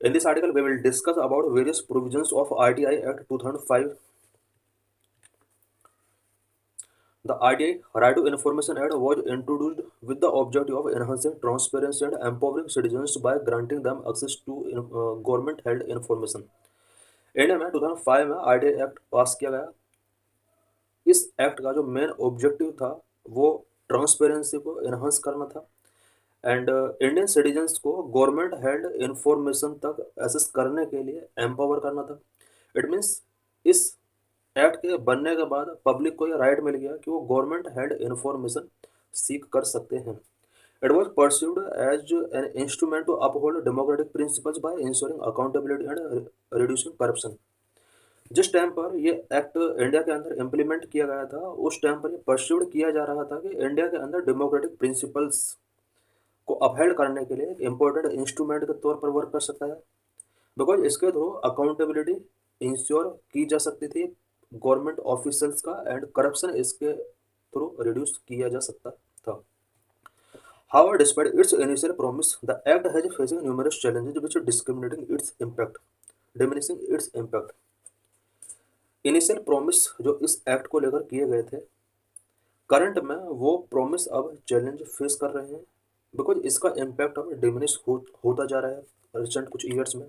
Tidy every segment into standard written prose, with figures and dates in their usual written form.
In this article, we will discuss about various provisions of RTI Act 2005. The RTI Right to Information Act was introduced with the objective of enhancing transparency and empowering citizens by granting them access to government-held information. India में 2005 में RTI act पास किया गया। इस act का जो main objective था वो transparency को एनहांस करना था एंड इंडियन सिटीजन्स को गवर्नमेंट हेल्ड इंफॉर्मेशन तक एक्सेस करने के लिए एम्पावर करना था। इट मीन्स इस एक्ट के बनने के बाद पब्लिक को यह राइट मिल गया कि वो गवर्नमेंट हेल्ड इंफॉर्मेशन सीख कर सकते हैं। It was pursued as an instrument to uphold democratic principles by ensuring accountability and reducing corruption. जिस टाइम पर ये एक्ट इंडिया के अंदर इम्प्लीमेंट किया गया था उस टाइम पर ये परस्यूड किया जा रहा था कि इंडिया के अंदर डेमोक्रेटिक प्रिंसिपल्स को अपहेल्ड करने के लिए एक इम्पोर्टेंट इंस्ट्रूमेंट के तौर पर वर्क कर सकता है, बिकॉज इसके थ्रू अकाउंटेबिलिटी इंश्योर की जा सकती थी गवर्नमेंट ऑफिसल्स का एंड करप्शन इसके थ्रू रिड्यूस किया जा सकता था। However, despite its initial promise, the act has facing numerous challenges which are diminishing its impact. Initial promise जो इस एक्ट को लेकर किए गए थे, करंट में वो प्रॉमिस अब चैलेंज फेस कर रहे हैं बिकॉज इसका इम्पैक्ट अब डिमिनिश होता जा रहा है रिसेंट कुछ ईयर्स में।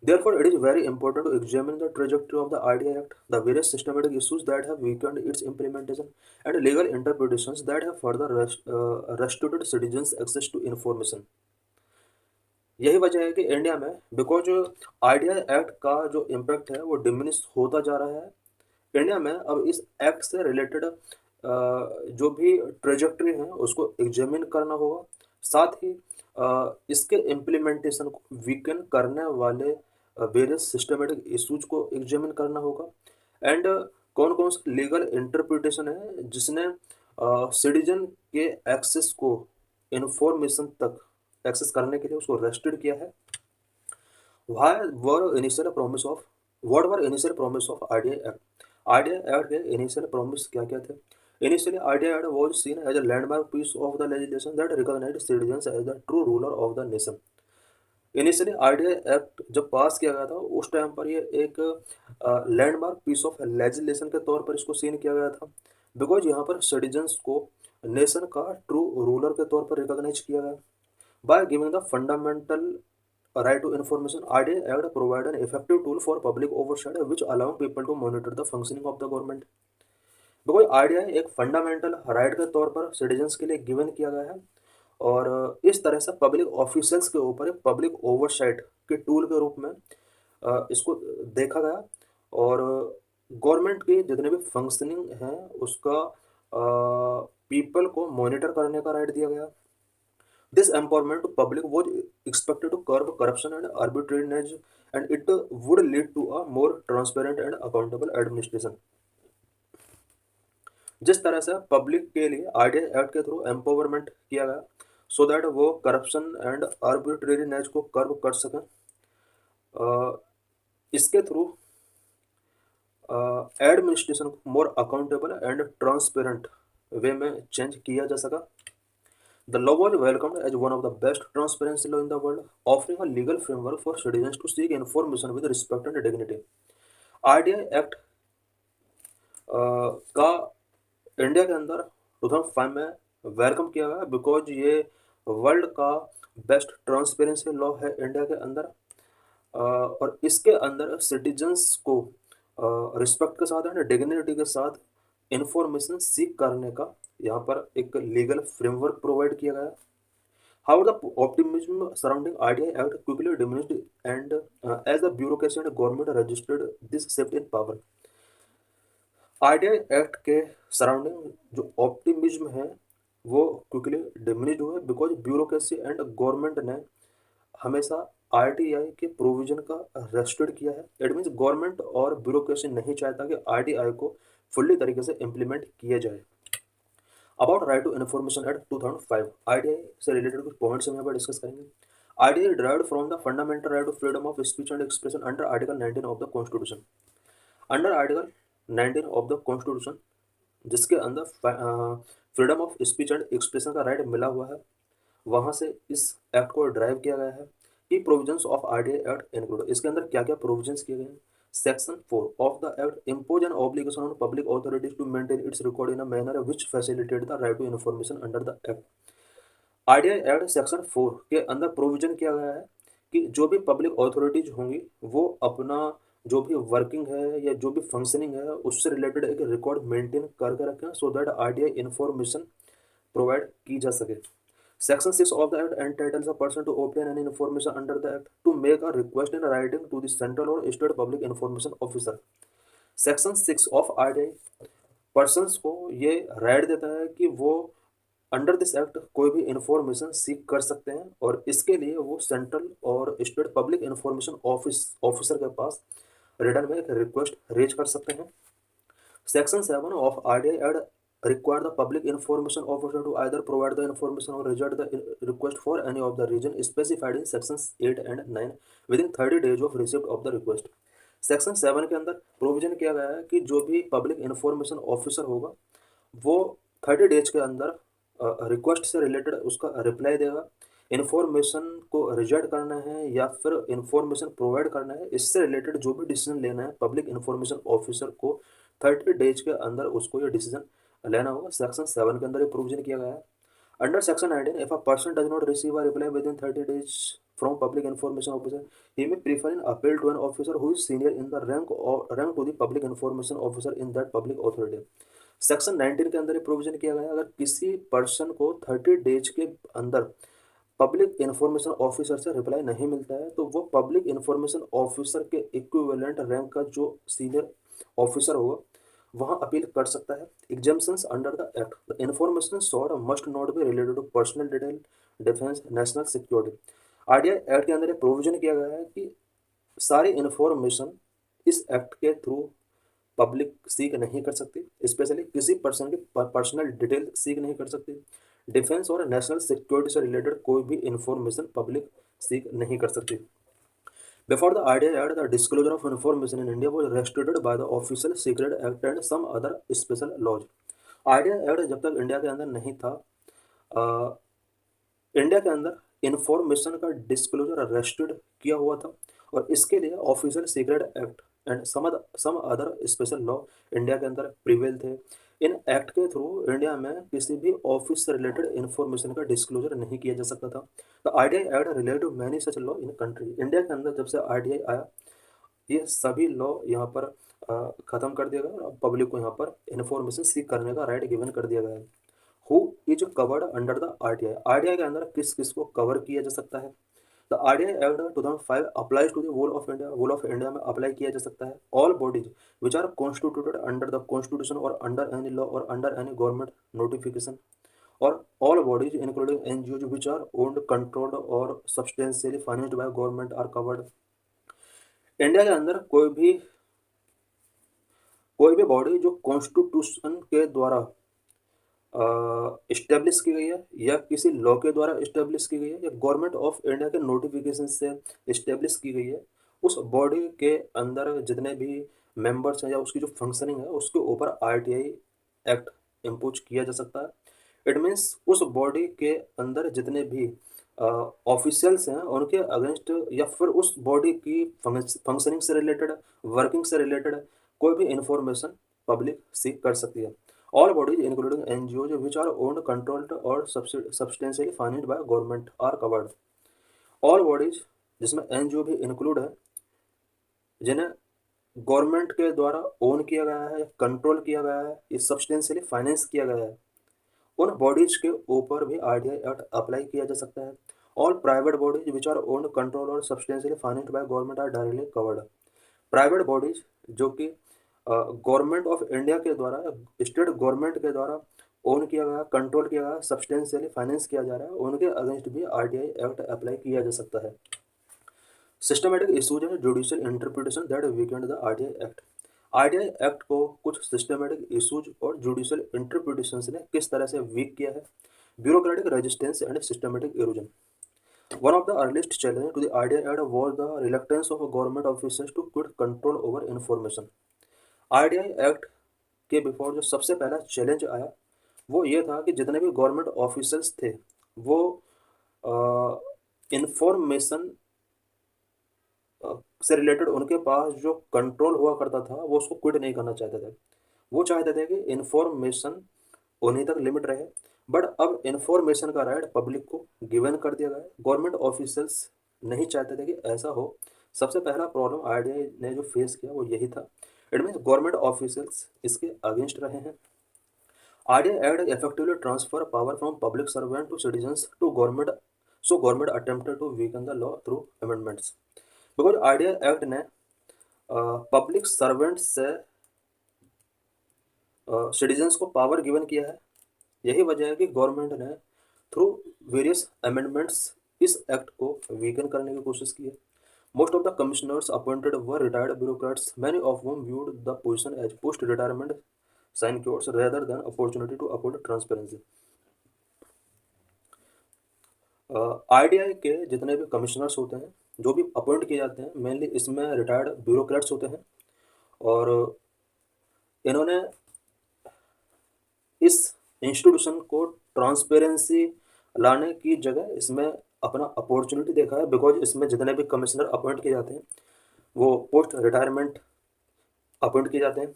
Therefore, it is very important to examine the trajectory of the RDI Act, the various systematic issues that have weakened its implementation, and legal interpretations that have further restricted citizens' access to information. यही वजह है कि India में because RTI act का जो impact है वो diminish होता जा रहा है। इंडिया में अब इस एक्ट से रिलेटेड जो भी ट्रेजेक्ट्री है उसको एग्जामिन करना होगा, साथ ही इसके इम्प्लीमेंटेशन को वीकन करने वाले वेरियस सिस्टमेटिक इश्यूज को एग्जामिन करना होगा एंड कौन कौन से लीगल इंटरप्रिटेशन है जिसने सिटीजन के एक्सेस को इंफॉर्मेशन तक एक्सेस करने के लिए उसको रेस्ट्रिक्ट किया है। Why were initial promise of what were initial promise of RDI Act? RDI Act के initial promise क्या क्या थे? Initially, RDI Act was seen as a landmark piece of the legislation that recognized citizens as the true ruler of the nation. Initially RTI act जब पास किया गया था उस time पर ये एक लैंडमार्क पीस ऑफ लेजिस्लेशन के तौर पर इसको सीन किया गया था बिकॉज यहाँ पर सिटीजन्स को नेशन का ट्रू रूलर के तौर पर रिकॉग्नाइज किया गया by giving the fundamental right to information. RDI Act provide an effective tool for public oversight which allow people to monitor the functioning of the government. Because RTI एक fundamental right के तौर पर citizens के लिए given किया गया है और इस तरह से पब्लिक ऑफिशियल्स के ऊपर एक पब्लिक ओवरसाइट के टूल के रूप में इसको देखा गया और गवर्नमेंट की जितने भी फंक्शनिंग हैं उसका पीपल को मॉनिटर करने का राइट दिया गया। This empowerment to public was expected to curb corruption and arbitrariness, and it would lead to a more transparent and accountable administration. जिस तरह से पब्लिक के लिए आरटीआई एक्ट के थ्रू एम्पावरमेंट किया गया सो दैट वो करप्शन एंड आर्बिट्रेरीनेस को कर्ब कर सकें, इसके थ्रू एडमिनिस्ट्रेशन को मोर अकाउंटेबल एंड ट्रांसपेरेंट वे में चेंज किया जा सका। The law was welcomed as one of the best transparency law in the world, offering a legal framework for citizens to seek information with respect and dignity. RTI Act का India के अंदर 2005 में welcome किया गया because ये world का best transparency law है India के अंदर और इसके अंदर सिटीजन्स को रिस्पेक्ट के साथ एंड डिग्निटी के साथ इंफॉर्मेशन सीख करने का यहाँ पर एक लीगल फ्रेमवर्क प्रोवाइड किया गया। However, the optimism surrounding RTI Act quickly diminished and as the bureaucracy and government registered this shift in power. RTI Act के सराउंडिंग जो ऑप्टिमिज्म है वो क्विकली डिमिनिश्ड हुए बिकॉज ब्यूरोक्रेसी एंड गवर्नमेंट ने हमेशा RTI के प्रोविजन का restrict किया है। इट मीन्स गवर्नमेंट और ब्यूरोक्रेसी नहीं चाहता कि आरटीआई को फुल्ली तरीके से इम्प्लीमेंट किया जाए। About right to information act 2005 RTI से रिलेटेड कुछ पॉइंट्स हम यहाँ पर डिस्कस करेंगे। RTI derived from the fundamental right to freedom of speech and expression under article 19 of the constitution. Under article 19 of the constitution जिसके अंदर freedom of speech and expression का right मिला हुआ है, वहाँ से इस एक्ट को ड्राइव किया गया है की provisions of RTI act include, इसके अंदर क्या क्या प्रोविजंस किए गए हैं। Section 4 of the act impose an obligation on public authorities to maintain its record in a manner which facilitate the right to information under the act. RTI act section 4 के अंदर provision किया गया है कि जो भी पब्लिक अथॉरिटीज होंगी वो अपना जो भी वर्किंग है या जो भी फंक्शनिंग है उससे रिलेटेड एक रिकॉर्ड मेंटेन करके रखें, so that RTI information provide की जा सके। Section 6 of the Act entitles a person to obtain any information under the Act to make a request in writing to the central or state public information officer. Section 6 of RTI persons को ये right देता है कि वो under this act कोई भी information सीख कर सकते हैं और इसके लिए वो सेंट्रल और स्टेट पब्लिक इंफॉर्मेशन ऑफिसर के पास रिटर्न में एक रिक्वेस्ट रेज कर सकते हैं। Section 7 of RTI Act require the public information officer to either provide the information or reject the request for any of the reason specified in sections 8 and 9 within 30 days of receipt of the request. Section 7 के अंदर provision किया गया है कि जो भी public information officer होगा वो 30 डेज के अंदर रिक्वेस्ट से रिलेटेड उसका रिप्लाई देगा। इन्फॉर्मेशन को रिजेक्ट करना है या फिर इन्फॉर्मेशन प्रोवाइड करना है, इससे रिलेटेड जो भी डिसीजन लेना है पब्लिक इन्फॉर्मेशन ऑफिसर को 30 डेज के अंदर उसको ये डिसीजन लेना होगा। सेक्शन 7 के अंदर ये प्रोविजन किया गया है। Under section 19 if a person does not receive a reply with in 30 days from public information officer, he may prefer an appeal to an officer who is senior in the rank to the public information officer in that public authority. Section 19 के अंदर ये provision किया गया है अगर किसी person को 30 days के अंदर पब्लिक इन्फॉर्मेशन ऑफिसर से रिप्लाई नहीं मिलता है तो वो पब्लिक इन्फॉर्मेशन ऑफिसर के इक्विवेलेंट रैंक का जो सीनियर ऑफिसर होगा वहाँ अपील कर सकता है। Exemptions under the act, the information sought must not be related to personal detail, defence, national security. RTI act के अंदर ये प्रोविजन किया गया है कि सारी इन्फॉर्मेशन इस एक्ट के थ्रू पब्लिक सीख नहीं कर सकती, स्पेशली किसी पर्सन की पर्सनल डिटेल सीख नहीं कर सकती। डिफेंस और नेशनल सिक्योरिटी से रिलेटेड कोई भी इंफॉर्मेशन पब्लिक सीख नहीं कर सकती। Before the RTI Act, the disclosure of information in India was restricted by the Official Secret Act and some other special laws. RTI Act जब तक इंडिया के अंदर नहीं था, इंडिया के अंदर इंफॉर्मेशन का डिस्क्लोजर रेस्ट्रिक्ट किया हुआ था और इसके लिए official secret act and some other special law India के अंदर प्रिवेल थे। इन एक्ट के थ्रू इंडिया में किसी भी ऑफिस से रिलेटेड इंफॉर्मेशन का डिस्क्लोजर नहीं किया जा सकता था। तो RTI act related to many such law in country. India के अंदर जब से आरटीआई आया ये सभी लॉ यहाँ पर ख़त्म कर दिया गया और पब्लिक को यहाँ पर इंफॉर्मेशन सीख करने का राइट गिवन कर दिया गया है। Who is covered under the RTI, RTI के अंदर किस किस को कवर किया जा सकता है। The RTI act 2005 applies to the whole of India, whole of India में अप्लाई किया जा सकता है। All bodies which are constituted under the constitution और अंडर एनी लॉ और अंडर एनी गवर्नमेंट नोटिफिकेशन और all bodies including NGOs which are owned, controlled और substantially financed by government are covered. India के अंदर कोई भी बॉडी जो constitution के द्वारा इस्टेब्लिश की गई है या किसी लॉ के द्वारा इस्टेब्लिश की गई है या गवर्नमेंट ऑफ इंडिया के नोटिफिकेशन से इस्टेब्लिश की गई है, उस बॉडी के अंदर जितने भी मेंबर्स हैं या उसकी जो फंक्शनिंग है उसके ऊपर आरटीआई एक्ट इम्पोज किया जा सकता है। इट मीन्स उस बॉडी के अंदर जितने भी ऑफिशियल्स हैं उनके अगेंस्ट या फिर उस बॉडी की फंक्शनिंग से रिलेटेड, वर्किंग से रिलेटेड कोई भी इंफॉर्मेशन पब्लिक सीख कर सकती है। All bodies, including NGOs, which are owned, controlled or substantially financed by government are covered. All bodies, जिसमें NGO भी इंक्लूड है, जिन्हें गवर्नमेंट के द्वारा ओन किया गया है, कंट्रोल किया गया है, ये सब्सटेंशियली फाइनेंस किया गया है, उन बॉडीज के ऊपर भी आरटीआई एक्ट अप्लाई किया जा सकता है। All private bodies which are owned, control और substantially financed by government are directly covered. Private bodies जो कि गवर्नमेंट ऑफ इंडिया के द्वारा, स्टेट गवर्नमेंट के द्वारा ओन किया गया, कंट्रोल किया गया, सब्सटेंशियली फाइनेंस किया जा रहा है, उनके अगेंस्ट भी आरटीआई एक्ट अप्लाई किया जा सकता है। Systematic issues and judicial interpretation that Weeknd the RTI act. RTI act को कुछ सिस्टमेटिक इशूज और जुडिशियल इंटरप्रिटेशन ने किस तरह से वीक किया है। Bureaucratic resistance and systematic erosion. One of the earliest challenges to the RTI Act was the reluctance of government officers to quit control over information. RTI act के before जो सबसे पहला चैलेंज आया वो ये था कि जितने भी गवर्नमेंट ऑफिसर्स थे वो इंफॉर्मेशन से रिलेटेड उनके पास जो कंट्रोल हुआ करता था वो उसको क्विट नहीं करना चाहते थे। वो चाहते थे कि इन्फॉर्मेशन उन्हीं तक लिमिट रहे। बट अब इन्फॉर्मेशन का राइट पब्लिक को गिवन कर दिया गया है। गवर्नमेंट ऑफिशियल्स नहीं चाहते थे कि ऐसा हो। सबसे पहला प्रॉब्लम आरटीआई ने जो फेस किया वो यही था। इट मीन्स गवर्नमेंट ऑफिशियल्स इसके अगेंस्ट रहे हैं। RTI act effectively transfer power from public servant to citizens to government, so government attempted to weaken the law through amendments. Because RTI act ने पब्लिक सर्वेंट से citizens को power given किया है। यही वजह है कि गवर्नमेंट ने थ्रू वेरियस अमेंडमेंट्स इस एक्ट को वीकन करने की कोशिश की है। Most of the commissioners appointed were retired bureaucrats, many of whom viewed the position as post retirement sinecures rather than opportunity to uphold transparency. RTI के जितने भी कमिश्नर्स होते हैं जो भी अपॉइंट किए जाते हैं मेनली इसमें रिटायर्ड ब्यूरोक्रेट्स होते हैं। और इन्होंने इस इंस्टीट्यूशन को ट्रांसपेरेंसी लाने की जगह इसमें अपना अपॉर्चुनिटी देखा है। बिकॉज इसमें जितने भी कमिश्नर अपॉइंट किए जाते हैं वो पोस्ट रिटायरमेंट अपॉइंट किए जाते हैं।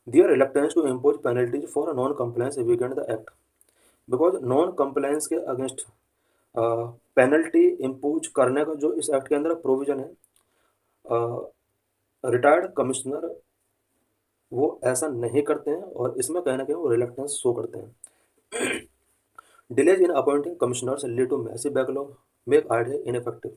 Their reluctance to impose penalties for non compliance weakened the act. Because non compliance के अगेंस्ट पेनल्टी इम्पोज करने का जो इस एक्ट के अंदर प्रोविजन है, रिटायर्ड कमिश्नर वो ऐसा नहीं करते हैं और इसमें कहीं ना कहीं वो रिलक्टेंस शो करते हैं। Delays in appointing commissioners lead to massive backlog, make RTI ineffective.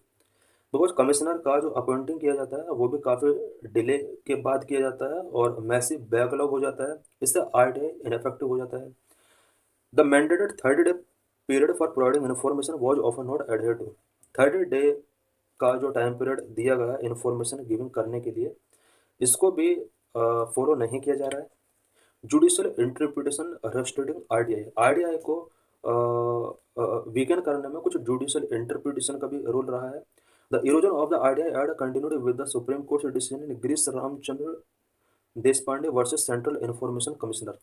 Because commissioner का जो अपॉइंटिंग किया जाता है वो भी काफ़ी डिले के बाद किया जाता है और मैसिव बैकलॉग हो जाता है। इससे आरटीआई इनइफेक्टिव हो जाता है। The mandated 30 day period for providing information was often not adhere to. 30 day का जो टाइम पीरियड दिया गया है इन्फॉर्मेशन गिविंग करने के लिए, इसको भी फॉलो नहीं किया जा रहा है। Judicial interpretation restricting RTI, RTI को वीकेंड करने में कुछ जुडिशियल इंटरप्रिटेशन का भी रोल रहा है। The erosion of the RTI act continued with the supreme court decision in Girish Ramchandra Deshpande versus central information commissioner.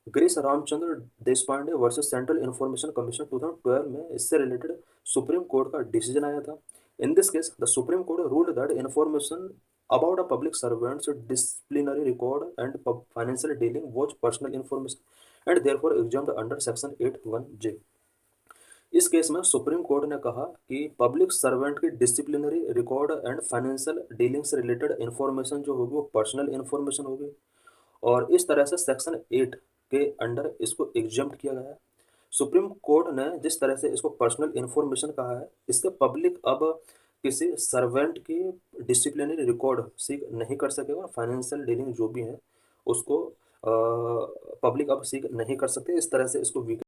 Girish Ramchandra Deshpande versus central information commission 2012 में इससे रिलेटेड सुप्रीम कोर्ट का डिसीजन आया था। In this case the supreme court ruled that information about a public servant's disciplinary record and financial dealing was personal information and therefore exempt under section 8(1)(j। इस case में supreme court ने कहा कि public servant की disciplinary record and financial dealing से related information जो होगी वो पर्सनल इन्फॉर्मेशन होगी और इस तरह से सेक्शन 8 के अंडर इसको एग्जम्प्ट किया गया है। सुप्रीम कोर्ट ने जिस तरह से इसको पर्सनल इन्फॉर्मेशन कहा है, इससे पब्लिक अब किसी सर्वेंट की डिसिप्लिनरी रिकॉर्ड सीख नहीं कर सकेगा। फाइनेंशियल डीलिंग जो भी है उसको पब्लिक अब सीख नहीं कर सकते। इस तरह से इसको